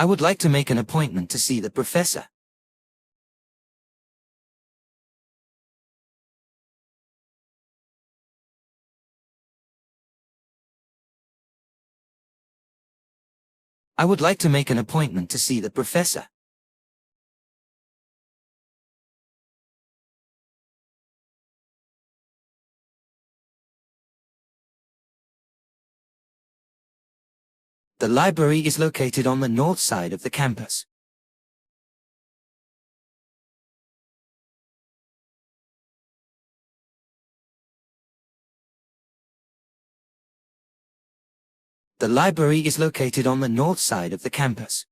I would like to make an appointment to see the professor. I would like to make an appointment to see the professor. The library is located on the north side of the campus. The library is located on the north side of the campus.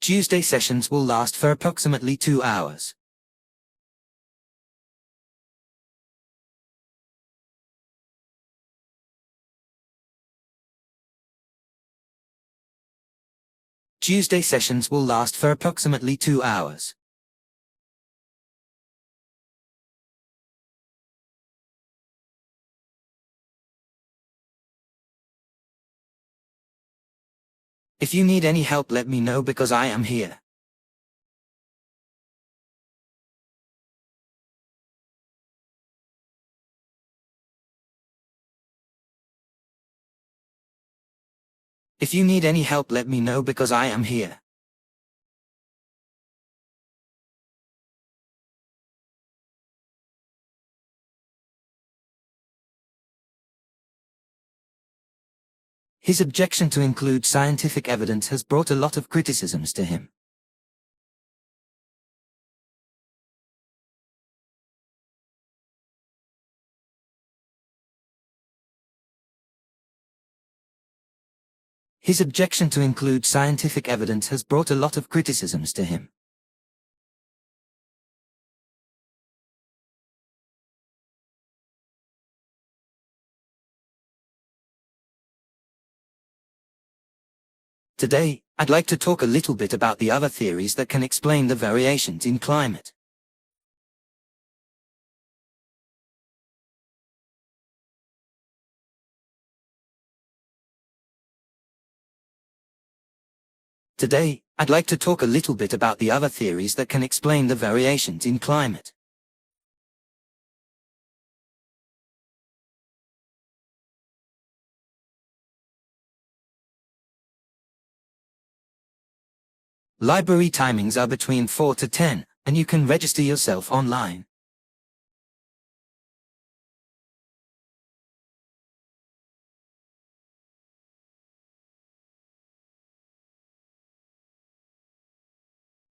Tuesday sessions will last for approximately 2 hours. Tuesday sessions will last for approximately 2 hours. If you need any help, let me know because I am here. If you need any help, let me know because I am here. His objection to include scientific evidence has brought a lot of criticisms to him. His objection to include scientific evidence has brought a lot of criticisms to him. Today, I'd like to talk a little bit about the other theories that can explain the variations in climate. Today, I'd like to talk a little bit about the other theories that can explain the variations in climate. Library timings are between 4 to 10, and you can register yourself online.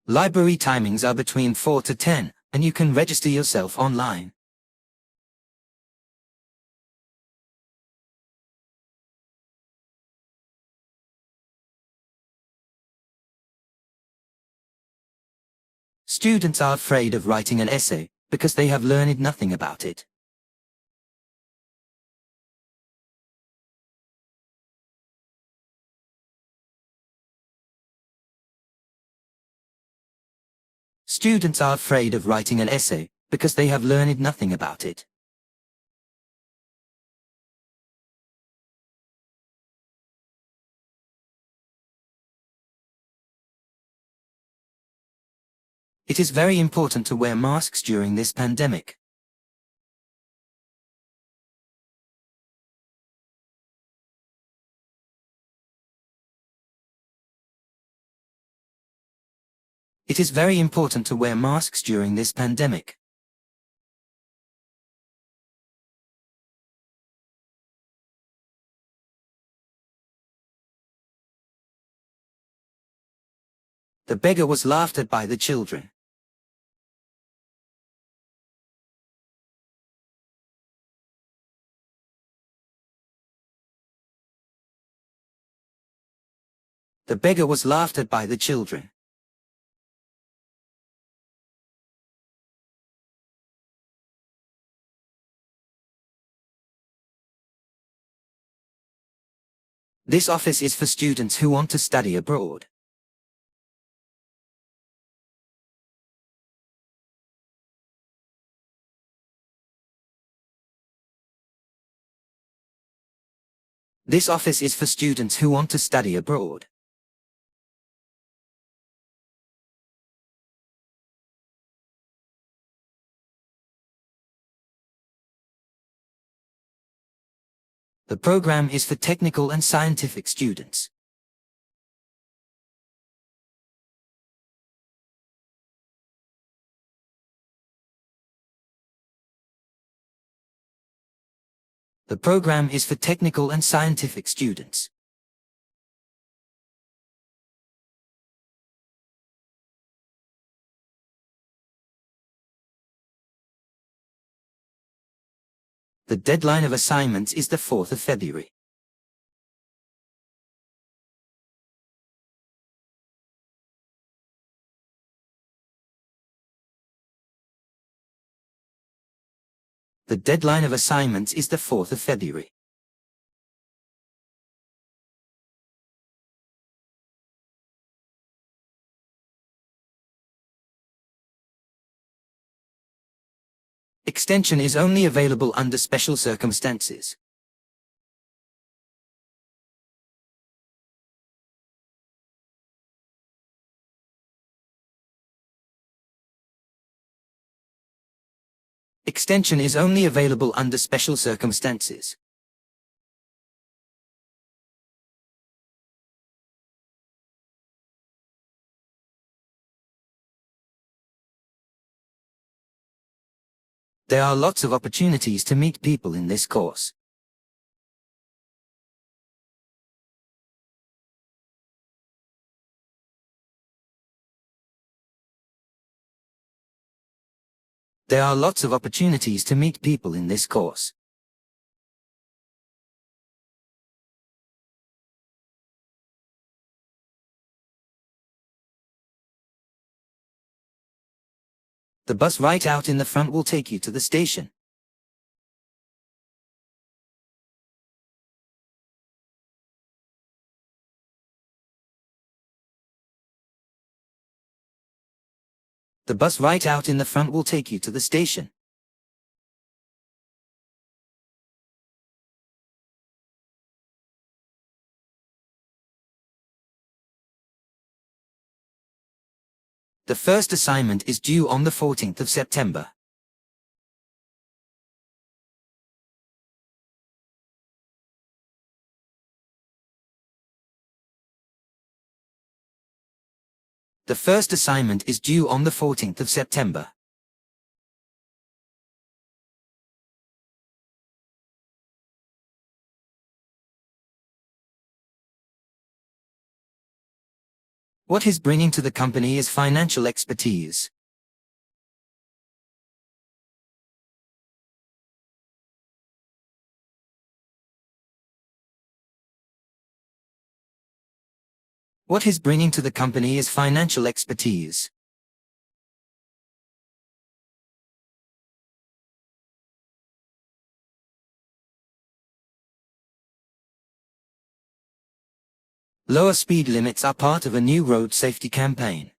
Library timings are between 4 to 10, and you can register yourself online. Students are afraid of writing an essay, because they have learned nothing about it. Students are afraid of writing an essay, because they have learned nothing about it. It is very important to wear masks during this pandemic. It is very important to wear masks during this pandemic. The beggar was laughed at by the children. The beggar was laughed at by the children. This office is for students who want to study abroad. This office is for students who want to study abroad. The program is for technical and scientific students. The program is for technical and scientific students. The deadline of assignments is the 4th of February. The deadline of assignments is the 4th of February. Extension is only available under special circumstances. Extension is only available under special circumstances. There are lots of opportunities to meet people in this course. There are lots of opportunities to meet people in this course. The bus right out in the front will take you to the station. The bus right out in the front will take you to the station. The first assignment is due on the 14th of September. The first assignment is due on the 14th of September. What he's bringing to the company is financial expertise. What he's bringing to the company is financial expertise. Lower speed limits are part of a new road safety campaign.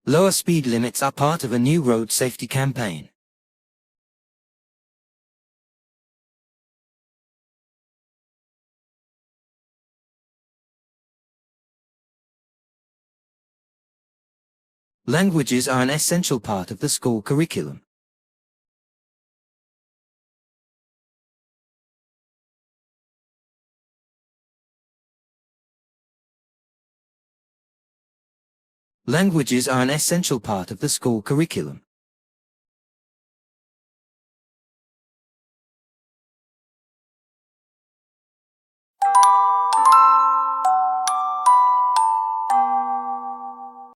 Lower speed limits are part of a new road safety campaign. Languages are an essential part of the school curriculum. Languages are an essential part of the school curriculum.